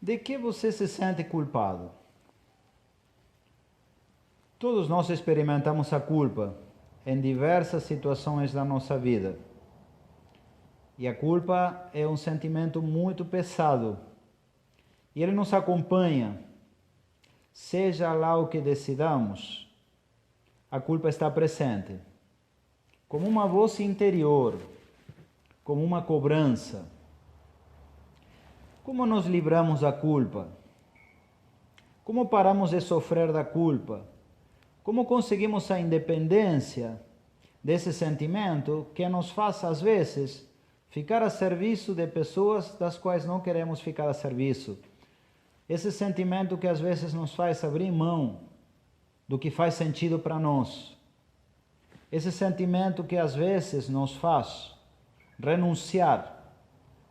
De que você se sente culpado? Todos nós experimentamos a culpa em diversas situações da nossa vida. E a culpa é um sentimento muito pesado. E ele nos acompanha. Seja lá o que decidamos, a culpa está presente. Como uma voz interior, como uma cobrança. Como nos livramos da culpa? Como paramos de sofrer da culpa? Como conseguimos a independência desse sentimento que nos faz, às vezes, ficar a serviço de pessoas das quais não queremos ficar a serviço? Esse sentimento que às vezes nos faz abrir mão do que faz sentido para nós. Esse sentimento que às vezes nos faz renunciar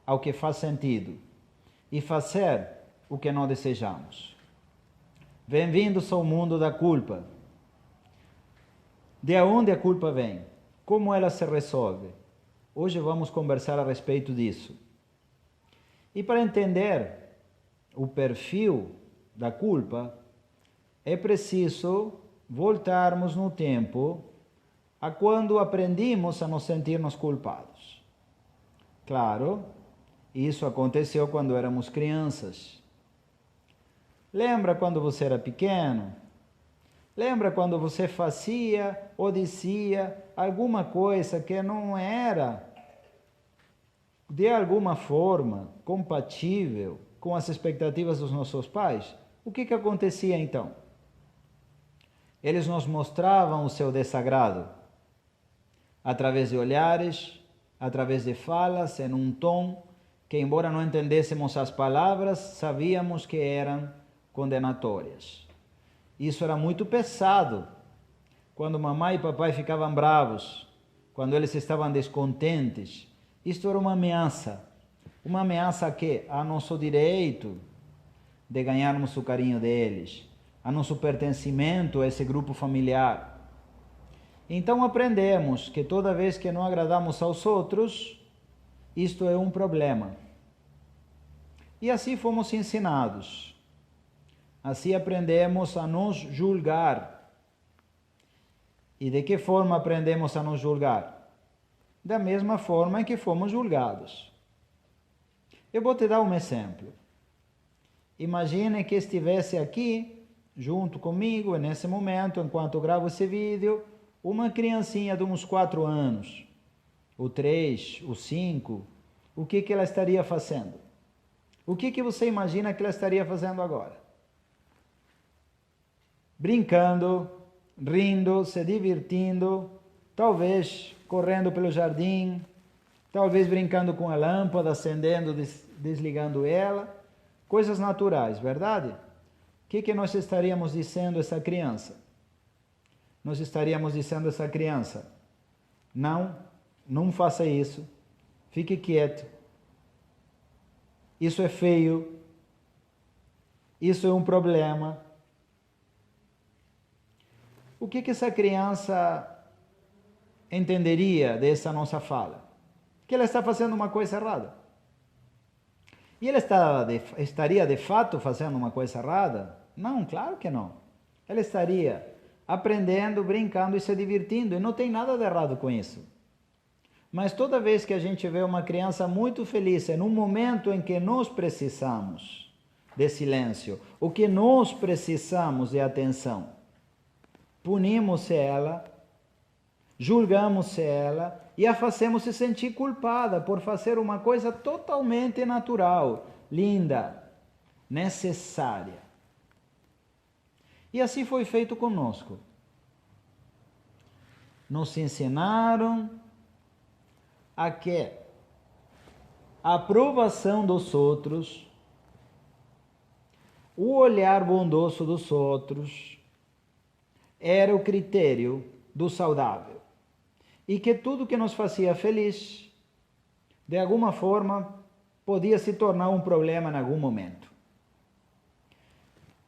ao que faz sentido e fazer o que não desejamos. Bem-vindos ao mundo da culpa. De onde a culpa vem? Como ela se resolve? Hoje vamos conversar a respeito disso. E para entender o perfil da culpa, é preciso voltarmos no tempo a quando aprendimos a nos sentirmos culpados. Claro, isso aconteceu quando éramos crianças. Lembra quando você era pequeno? Lembra quando você fazia ou dizia alguma coisa que não era, de alguma forma, compatível com as expectativas dos nossos pais? O que acontecia então? Eles nos mostravam o seu desagrado através de olhares, através de falas, em um tom que, embora não entendêssemos as palavras, sabíamos que eram condenatórias. Isso era muito pesado. Quando mamãe e papai ficavam bravos, quando eles estavam descontentes, isto era uma ameaça a quê? A nosso direito de ganharmos o carinho deles, a nosso pertencimento a esse grupo familiar. Então aprendemos que toda vez que não agradamos aos outros, isto é um problema. E assim fomos ensinados. Assim aprendemos a nos julgar. E de que forma aprendemos a nos julgar? Da mesma forma em que fomos julgados. Eu vou te dar um exemplo. Imagine que estivesse aqui, junto comigo, nesse momento, enquanto gravo esse vídeo, uma criancinha de uns 4 anos, ou 3, ou 5, o que ela estaria fazendo? O que você imagina que ela estaria fazendo agora? Brincando, rindo, se divertindo, talvez correndo pelo jardim, talvez brincando com a lâmpada, acendendo, desligando ela, coisas naturais, verdade? O que nós estaríamos dizendo a essa criança? Nós estaríamos dizendo a essa criança: não faça isso, fique quieto, isso é feio, isso é um problema. O que essa criança entenderia dessa nossa fala? Que ela está fazendo uma coisa errada. E ela estaria de fato fazendo uma coisa errada? Não, claro que não. Ela estaria aprendendo, brincando e se divertindo, e não tem nada de errado com isso. Mas toda vez que a gente vê uma criança muito feliz, em um momento em que nós precisamos de silêncio, o que nós precisamos de atenção, punimos ela, julgamos ela e a fazemos se sentir culpada por fazer uma coisa totalmente natural, linda, necessária. E assim foi feito conosco. Nos ensinaram a que a aprovação dos outros, o olhar bondoso dos outros, era o critério do saudável. E que tudo que nos fazia feliz, de alguma forma, podia se tornar um problema em algum momento.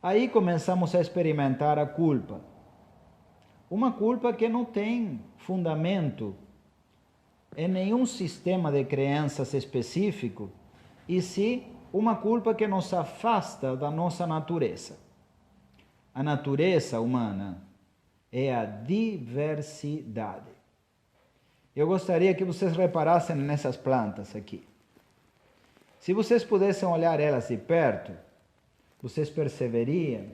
Aí começamos a experimentar a culpa. Uma culpa que não tem fundamento em nenhum sistema de crenças específico, e sim uma culpa que nos afasta da nossa natureza. A natureza humana é a diversidade. Eu gostaria que vocês reparassem nessas plantas aqui. Se vocês pudessem olhar elas de perto, vocês perceberiam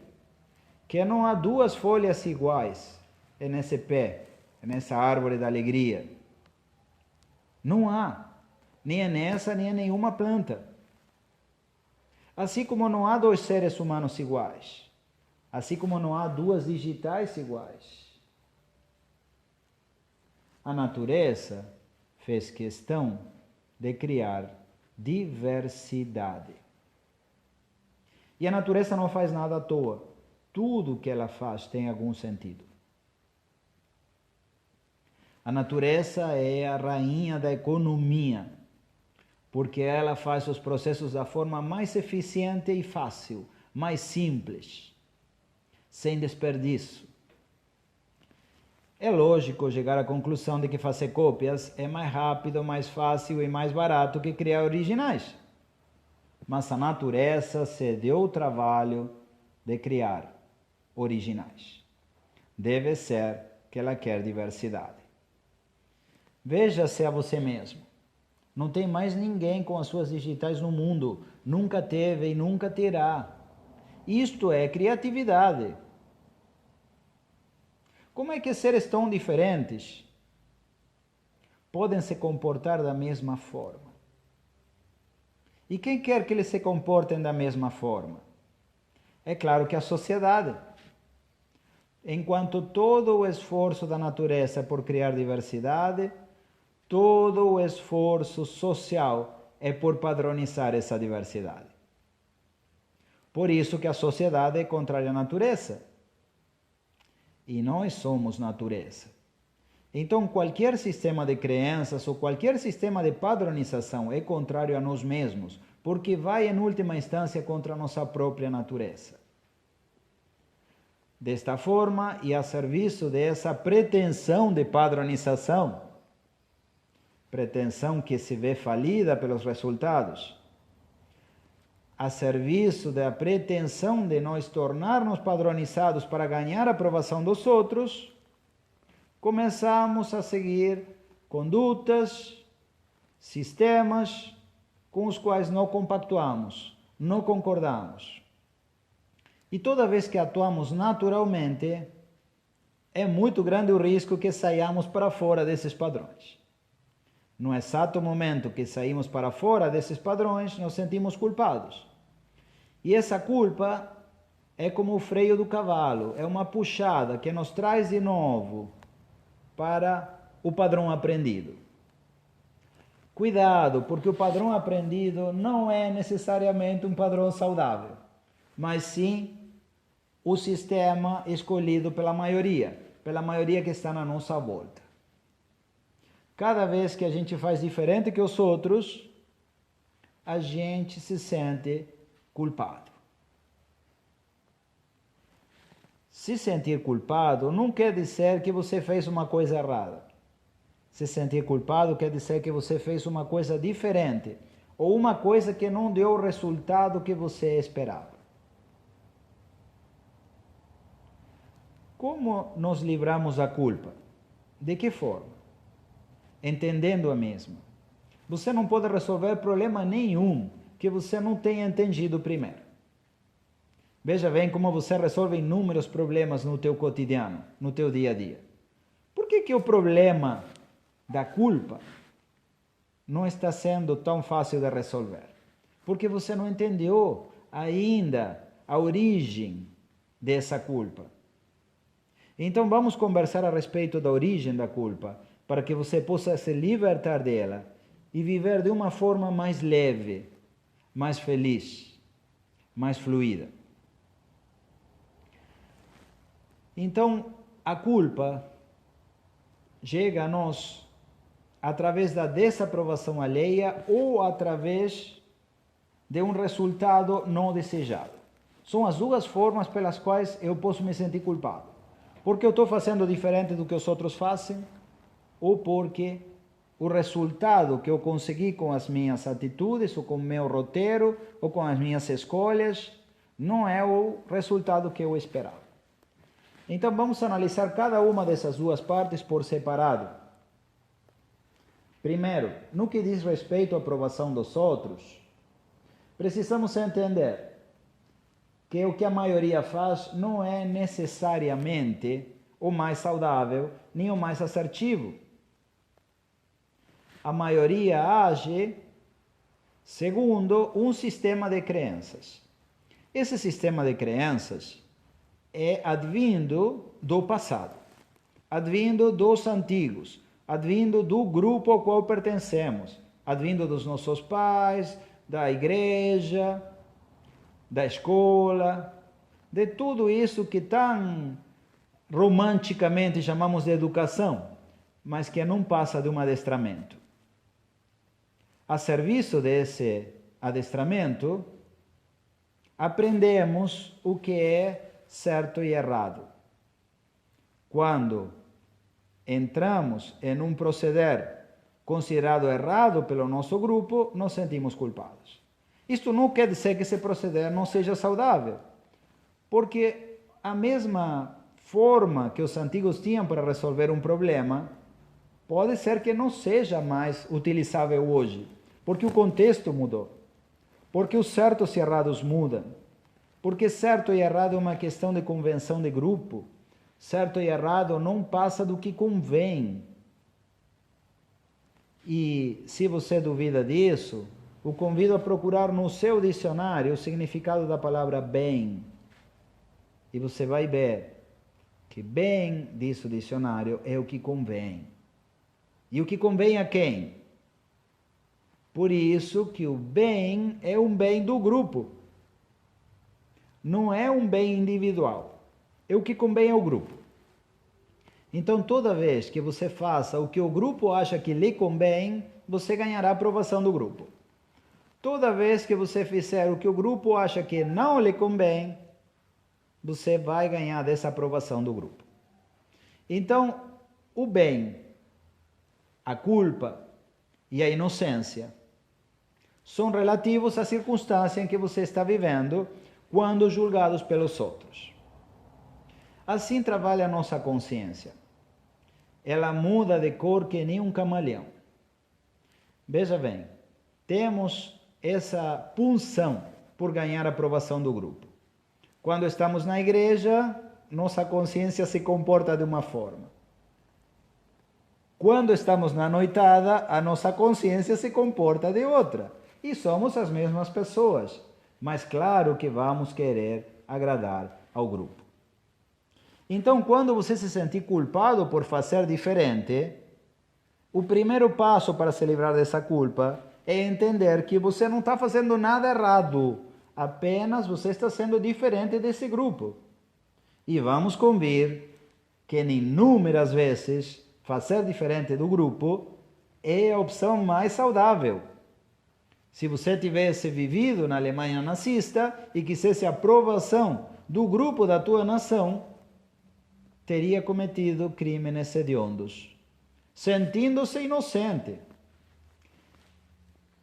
que não há duas folhas iguais nesse pé, nessa árvore da alegria. Não há, nem nessa, nem em nenhuma planta. Assim como não há dois seres humanos iguais, assim como não há duas digitais iguais. A natureza fez questão de criar diversidade. E a natureza não faz nada à toa. Tudo que ela faz tem algum sentido. A natureza é a rainha da economia, porque ela faz os processos da forma mais eficiente e fácil, mais simples, sem desperdício. É lógico chegar à conclusão de que fazer cópias é mais rápido, mais fácil e mais barato que criar originais. Mas a natureza se deu o trabalho de criar originais. Deve ser que ela quer diversidade. Veja-se a você mesmo. Não tem mais ninguém com as suas digitais no mundo. Nunca teve e nunca terá. Isto é criatividade. Como é que seres tão diferentes podem se comportar da mesma forma? E quem quer que eles se comportem da mesma forma? É claro que a sociedade. Enquanto todo o esforço da natureza é por criar diversidade, todo o esforço social é por padronizar essa diversidade. Por isso que a sociedade é contrária à natureza. E nós somos natureza. Então, qualquer sistema de crenças ou qualquer sistema de padronização é contrário a nós mesmos, porque vai, em última instância, contra a nossa própria natureza. Desta forma, e a serviço dessa pretensão de padronização, pretensão que se vê falida pelos resultados, a serviço da pretensão de nós tornar-nos padronizados para ganhar a aprovação dos outros, começamos a seguir condutas, sistemas com os quais não compactuamos, não concordamos. E toda vez que atuamos naturalmente, é muito grande o risco que saiamos para fora desses padrões. No exato momento que saímos para fora desses padrões, nos sentimos culpados. E essa culpa é como o freio do cavalo, é uma puxada que nos traz de novo para o padrão aprendido. Cuidado, porque o padrão aprendido não é necessariamente um padrão saudável, mas sim o sistema escolhido pela maioria que está na nossa volta. Cada vez que a gente faz diferente que os outros, a gente se sente culpado. Se sentir culpado não quer dizer que você fez uma coisa errada. Se sentir culpado quer dizer que você fez uma coisa diferente ou uma coisa que não deu o resultado que você esperava. Como nos livramos da culpa? De que forma? Entendendo a mesma. Você não pode resolver problema nenhum que você não tenha entendido primeiro. Veja bem como você resolve inúmeros problemas no teu cotidiano, no teu dia a dia. Por que o problema da culpa não está sendo tão fácil de resolver? Porque você não entendeu ainda a origem dessa culpa. Então vamos conversar a respeito da origem da culpa, para que você possa se libertar dela e viver de uma forma mais leve, mais feliz, mais fluida. Então, a culpa chega a nós através da desaprovação alheia ou através de um resultado não desejado. São as duas formas pelas quais eu posso me sentir culpado. Porque eu estou fazendo diferente do que os outros fazem, ou porque o resultado que eu consegui com as minhas atitudes, ou com o meu roteiro, ou com as minhas escolhas, não é o resultado que eu esperava. Então vamos analisar cada uma dessas duas partes por separado. Primeiro, no que diz respeito à aprovação dos outros, precisamos entender que o que a maioria faz não é necessariamente o mais saudável, nem o mais assertivo. A maioria age segundo um sistema de crenças. Esse sistema de crenças é advindo do passado, advindo dos antigos, advindo do grupo ao qual pertencemos, advindo dos nossos pais, da igreja, da escola, de tudo isso que tão romanticamente chamamos de educação, mas que não passa de um adestramento. A serviço desse adestramento, aprendemos o que é certo e errado. Quando entramos em um proceder considerado errado pelo nosso grupo, nos sentimos culpados. Isto não quer dizer que esse proceder não seja saudável, porque a mesma forma que os antigos tinham para resolver um problema, pode ser que não seja mais utilizável hoje, porque o contexto mudou, porque os certos e errados mudam, porque certo e errado é uma questão de convenção de grupo, certo e errado não passa do que convém. E se você duvida disso, o convido a procurar no seu dicionário o significado da palavra bem. E você vai ver que bem, diz o dicionário, é o que convém. E o que convém a quem? Por isso que o bem é um bem do grupo. Não é um bem individual. É o que convém ao grupo. Então, toda vez que você faça o que o grupo acha que lhe convém, você ganhará a aprovação do grupo. Toda vez que você fizer o que o grupo acha que não lhe convém, você vai ganhar dessa aprovação do grupo. Então, o bem, a culpa e a inocência são relativos à circunstância em que você está vivendo quando julgados pelos outros. Assim trabalha a nossa consciência. Ela muda de cor que nem um camaleão. Veja bem, temos essa punção por ganhar a aprovação do grupo. Quando estamos na igreja, nossa consciência se comporta de uma forma. Quando estamos na noitada, a nossa consciência se comporta de outra. E somos as mesmas pessoas. Mas claro que vamos querer agradar ao grupo. Então, quando você se sentir culpado por fazer diferente, o primeiro passo para se livrar dessa culpa é entender que você não está fazendo nada errado, apenas você está sendo diferente desse grupo. E vamos convir que inúmeras vezes fazer diferente do grupo é a opção mais saudável. Se você tivesse vivido na Alemanha nazista e quisesse a aprovação do grupo da tua nação, teria cometido crimes hediondos, sentindo-se inocente.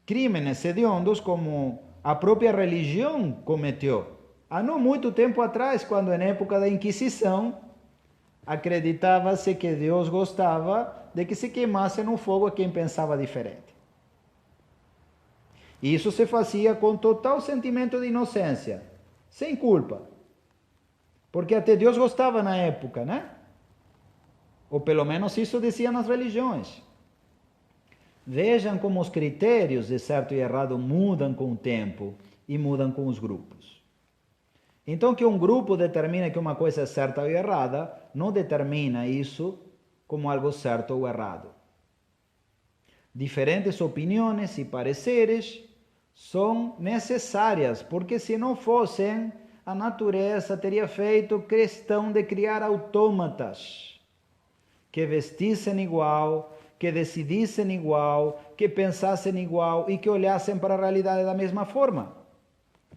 Crimes hediondos como a própria religião cometeu. Há não muito tempo atrás, quando na época da Inquisição, acreditava-se que Deus gostava de que se queimasse no fogo a quem pensava diferente. E isso se fazia com total sentimento de inocência, sem culpa. Porque até Deus gostava na época, né? Ou pelo menos isso diziam as religiões. Vejam como os critérios de certo e errado mudam com o tempo e mudam com os grupos. Então, que um grupo determina que uma coisa é certa ou errada, não determina isso como algo certo ou errado. Diferentes opiniões e pareceres são necessárias, porque se não fossem, a natureza teria feito questão de criar autômatas que vestissem igual, que decidissem igual, que pensassem igual e que olhassem para a realidade da mesma forma.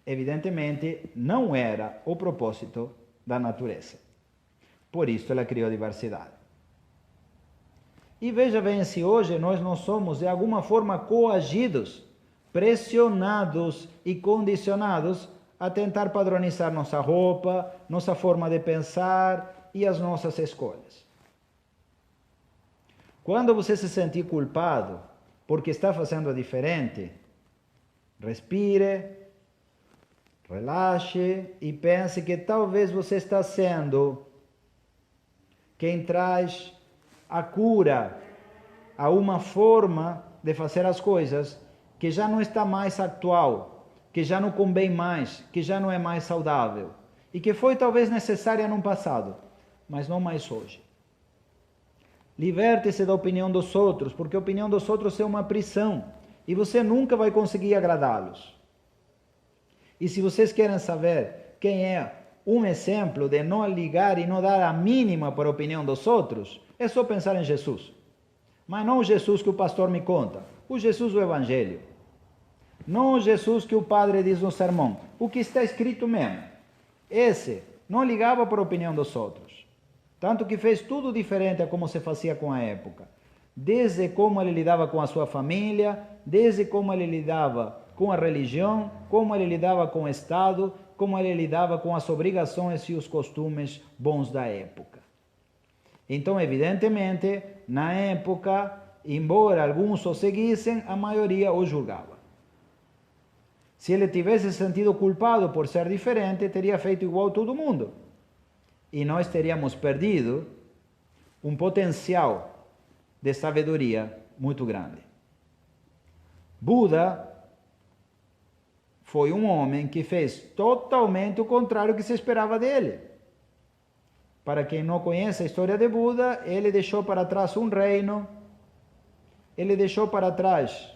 Evidentemente, não era o propósito da natureza. Por isso ela criou diversidade. E veja bem se hoje nós não somos de alguma forma coagidos, pressionados e condicionados a tentar padronizar nossa roupa, nossa forma de pensar e as nossas escolhas. Quando você se sentir culpado porque está fazendo diferente, respire, relaxe e pense que talvez você está sendo quem traz a cura a uma forma de fazer as coisas que já não está mais atual, que já não convém mais, que já não é mais saudável e que foi talvez necessária no passado, mas não mais hoje. Liberte-se da opinião dos outros, porque a opinião dos outros é uma prisão e você nunca vai conseguir agradá-los. E se vocês querem saber quem é um exemplo de não ligar e não dar a mínima para a opinião dos outros, é só pensar em Jesus. Mas não o Jesus que o pastor me conta, o Jesus do Evangelho. Não o Jesus que o padre diz no sermão, o que está escrito mesmo. Esse não ligava para a opinião dos outros. Tanto que fez tudo diferente a como se fazia com a época. Desde como ele lidava com a sua família, desde como ele lidava com a religião, como ele lidava com o Estado, como ele lidava com as obrigações e os costumes bons da época. Então, evidentemente, na época, embora alguns o seguissem, a maioria o julgava. Se ele tivesse sentido culpado por ser diferente, teria feito igual a todo mundo. E nós teríamos perdido um potencial de sabedoria muito grande. Buda foi um homem que fez totalmente o contrário do que se esperava dele. Para quem não conhece a história de Buda, ele deixou para trás um reino, ele deixou para trás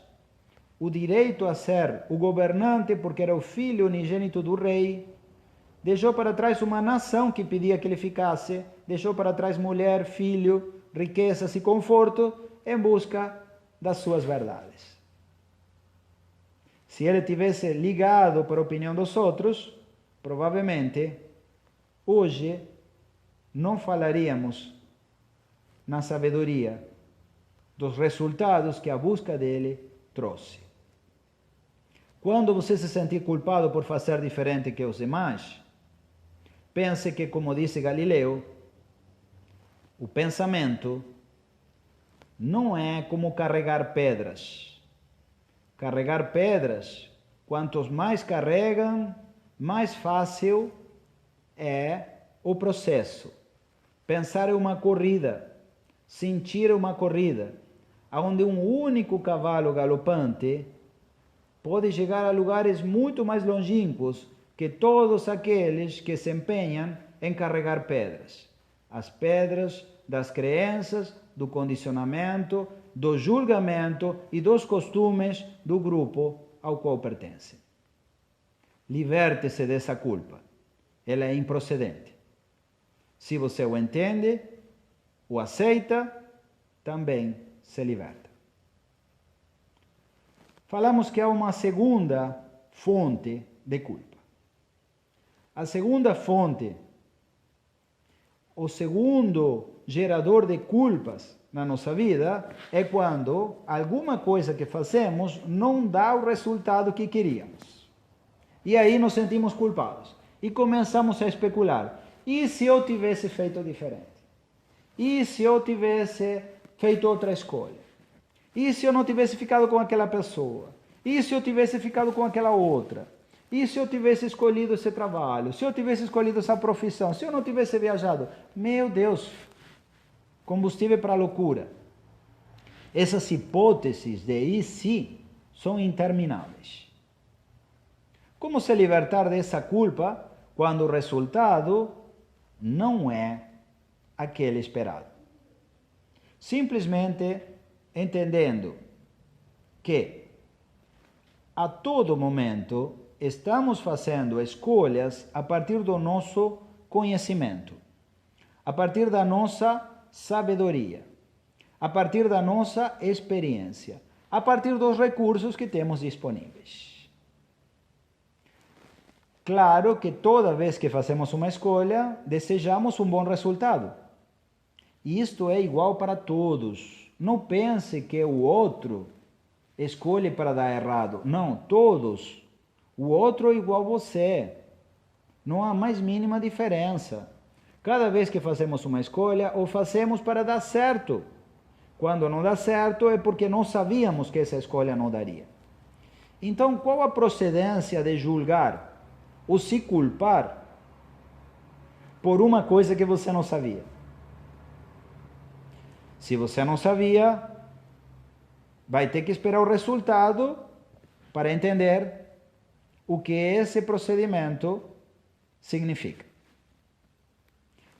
o direito a ser o governante, porque era o filho unigênito do rei, deixou para trás uma nação que pedia que ele ficasse, deixou para trás mulher, filho, riquezas e conforto, em busca das suas verdades. Se ele tivesse ligado para a opinião dos outros, provavelmente, hoje, não falaríamos na sabedoria dos resultados que a busca dele trouxe. Quando você se sentir culpado por fazer diferente que os demais, pense que, como disse Galileu, o pensamento não é como carregar pedras. Carregar pedras, quantos mais carregam, mais fácil é o processo. Pensar é uma corrida, sentir é uma corrida, onde um único cavalo galopante pode chegar a lugares muito mais longínquos que todos aqueles que se empenham em carregar pedras. As pedras das crenças, do condicionamento, do julgamento e dos costumes do grupo ao qual pertence. Liberte-se dessa culpa. Ela é improcedente. Se você o entende, o aceita, também se liberta. Falamos que há uma segunda fonte de culpa. A segunda fonte, o segundo gerador de culpas na nossa vida é quando alguma coisa que fazemos não dá o resultado que queríamos. E aí nos sentimos culpados e começamos a especular. E se eu tivesse feito diferente? E se eu tivesse feito outra escolha? E se eu não tivesse ficado com aquela pessoa? E se eu tivesse ficado com aquela outra? E se eu tivesse escolhido esse trabalho? Se eu tivesse escolhido essa profissão? Se eu não tivesse viajado? Meu Deus! Combustível para a loucura. Essas hipóteses de e se são intermináveis. Como se libertar dessa culpa quando o resultado não é aquele esperado? Simplesmente entendendo que a todo momento estamos fazendo escolhas a partir do nosso conhecimento, a partir da nossa sabedoria, a partir da nossa experiência, a partir dos recursos que temos disponíveis. Claro que toda vez que fazemos uma escolha, desejamos um bom resultado. E isto é igual para todos. Não pense que o outro escolhe para dar errado. Não, todos. O outro é igual a você. Não há mais mínima diferença. Cada vez que fazemos uma escolha, o fazemos para dar certo. Quando não dá certo, é porque não sabíamos que essa escolha não daria. Então, qual a procedência de julgar ou se culpar por uma coisa que você não sabia? Se você não sabia, vai ter que esperar o resultado para entender o que esse procedimento significa.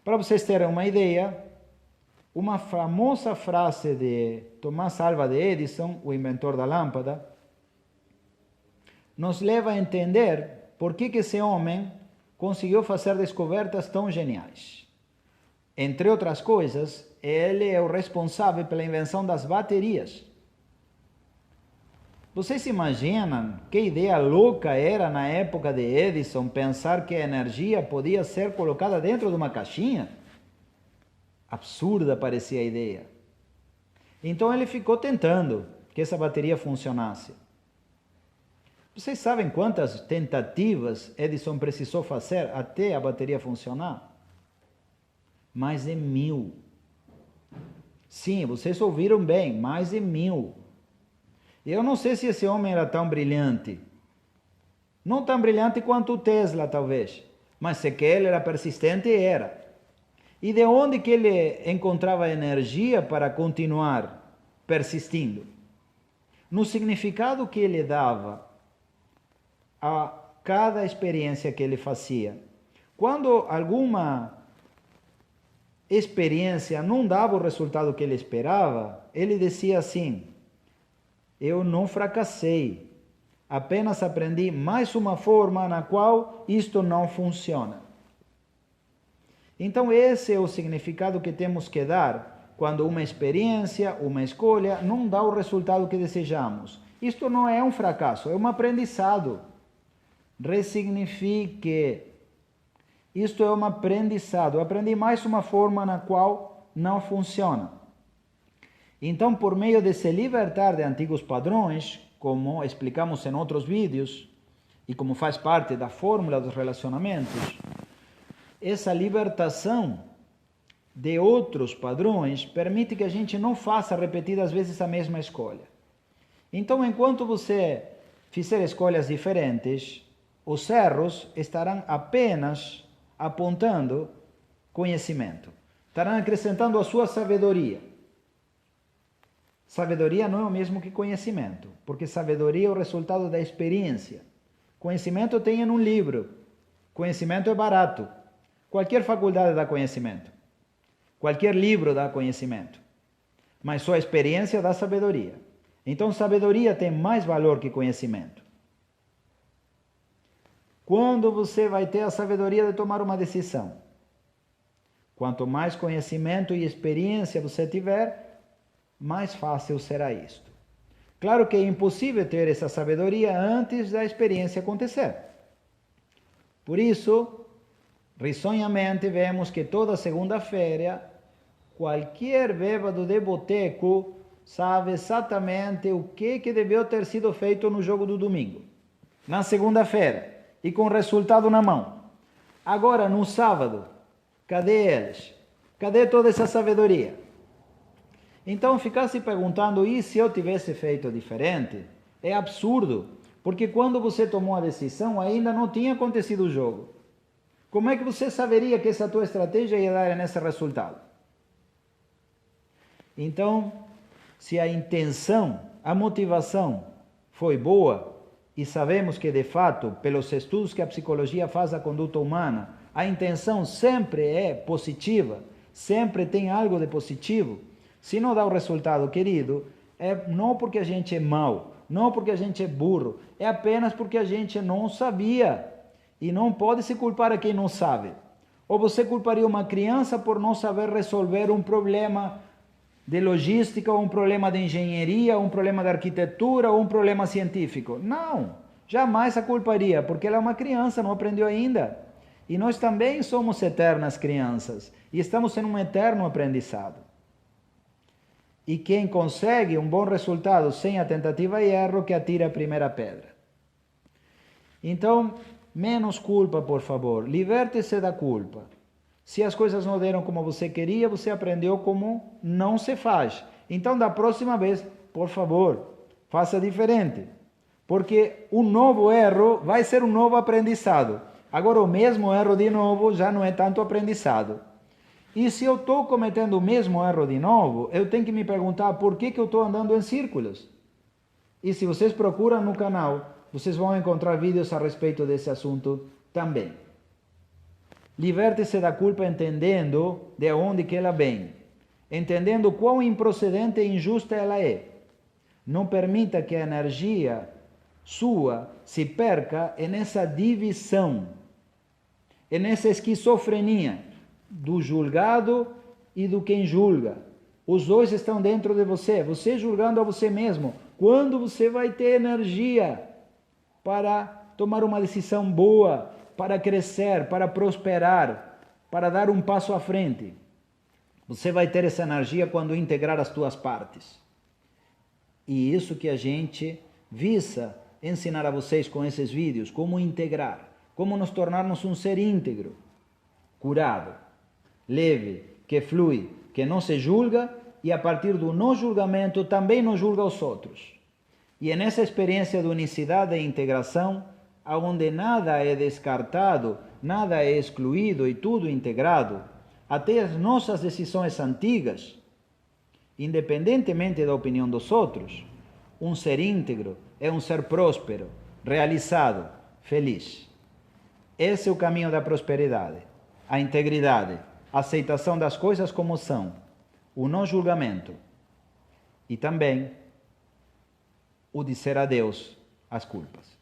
Para vocês terem uma ideia, uma famosa frase de Tomás Alva Edison, o inventor da lâmpada, nos leva a entender por que esse homem conseguiu fazer descobertas tão geniais. Entre outras coisas, ele é o responsável pela invenção das baterias. Vocês imaginam que ideia louca era na época de Edison pensar que a energia podia ser colocada dentro de uma caixinha? Absurda parecia a ideia. Então ele ficou tentando que essa bateria funcionasse. Vocês sabem quantas tentativas Edison precisou fazer até a bateria funcionar? Mais de 1000. Sim, vocês ouviram bem, mais de 1000. Eu não sei se esse homem era tão brilhante. Não tão brilhante quanto o Tesla, talvez. Mas se que ele era persistente, era. E de onde que ele encontrava energia para continuar persistindo? No significado que ele dava a cada experiência que ele fazia. Quando alguma experiência não dava o resultado que ele esperava, ele dizia assim: eu não fracassei, apenas aprendi mais uma forma na qual isto não funciona. Então esse é o significado que temos que dar quando uma experiência, uma escolha não dá o resultado que desejamos. Isto não é um fracasso, é um aprendizado. Ressignifique. Isto é um aprendizado. Eu aprendi mais uma forma na qual não funciona. Então, por meio de se libertar de antigos padrões, como explicamos em outros vídeos, e como faz parte da fórmula dos relacionamentos, essa libertação de outros padrões permite que a gente não faça repetidas vezes a mesma escolha. Então, enquanto você fizer escolhas diferentes, os erros estarão apenas apontando conhecimento, estarão acrescentando a sua sabedoria. Sabedoria não é o mesmo que conhecimento, porque sabedoria é o resultado da experiência. Conhecimento tem em um livro, conhecimento é barato. Qualquer faculdade dá conhecimento, qualquer livro dá conhecimento, mas só a experiência dá sabedoria. Então, sabedoria tem mais valor que conhecimento. Quando você vai ter a sabedoria de tomar uma decisão? Quanto mais conhecimento e experiência você tiver, mais fácil será isto. Claro que é impossível ter essa sabedoria antes da experiência acontecer. Por isso, risonhamente vemos que toda segunda-feira, qualquer bêbado de boteco sabe exatamente o que deveu ter sido feito no jogo do domingo, na segunda-feira, e com o resultado na mão. Agora, no sábado, cadê eles? Cadê toda essa sabedoria? Então, ficar se perguntando, e se eu tivesse feito diferente? É absurdo, porque quando você tomou a decisão, ainda não tinha acontecido o jogo. Como é que você saberia que essa tua estratégia ia dar nesse resultado? Então, se a intenção, a motivação foi boa, e sabemos que, de fato, pelos estudos que a psicologia faz da conduta humana, a intenção sempre é positiva, sempre tem algo de positivo. Se não dá o resultado querido, é não porque a gente é mau, não porque a gente é burro, é apenas porque a gente não sabia. E não pode se culpar a quem não sabe. Ou você culparia uma criança por não saber resolver um problema de logística, ou um problema de engenharia, ou um problema de arquitetura, ou um problema científico? Não, jamais a culparia, porque ela é uma criança, não aprendeu ainda. E nós também somos eternas crianças, e estamos em um eterno aprendizado. E quem consegue um bom resultado sem a tentativa e erro, que atira a primeira pedra. Então, menos culpa, por favor. Liberte-se da culpa. Se as coisas não deram como você queria, você aprendeu como não se faz. Então, da próxima vez, por favor, faça diferente. Porque um novo erro vai ser um novo aprendizado. Agora, o mesmo erro de novo já não é tanto aprendizado. E se eu estou cometendo o mesmo erro de novo, eu tenho que me perguntar por que eu estou andando em círculos. E se vocês procuram no canal, vocês vão encontrar vídeos a respeito desse assunto também. Liberte-se da culpa entendendo de onde que ela vem, entendendo quão improcedente e injusta ela é. Não permita que a energia sua se perca nessa divisão, nessa esquizofrenia do julgado e do quem julga. Os dois estão dentro de você, você julgando a você mesmo. Quando você vai ter energia para tomar uma decisão boa, para crescer, para prosperar, para dar um passo à frente? Você vai ter essa energia quando integrar as tuas partes. E isso que a gente visa ensinar a vocês com esses vídeos, como integrar, como nos tornarmos um ser íntegro, curado, leve, que flui, que não se julga e a partir do não julgamento também não julga os outros. E é nessa experiência de unicidade e integração, onde nada é descartado, nada é excluído e tudo integrado, até as nossas decisões antigas, independentemente da opinião dos outros, um ser íntegro é um ser próspero, realizado, feliz. Esse é o caminho da prosperidade, a integridade, a aceitação das coisas como são, o não julgamento e também o dizer adeus às culpas.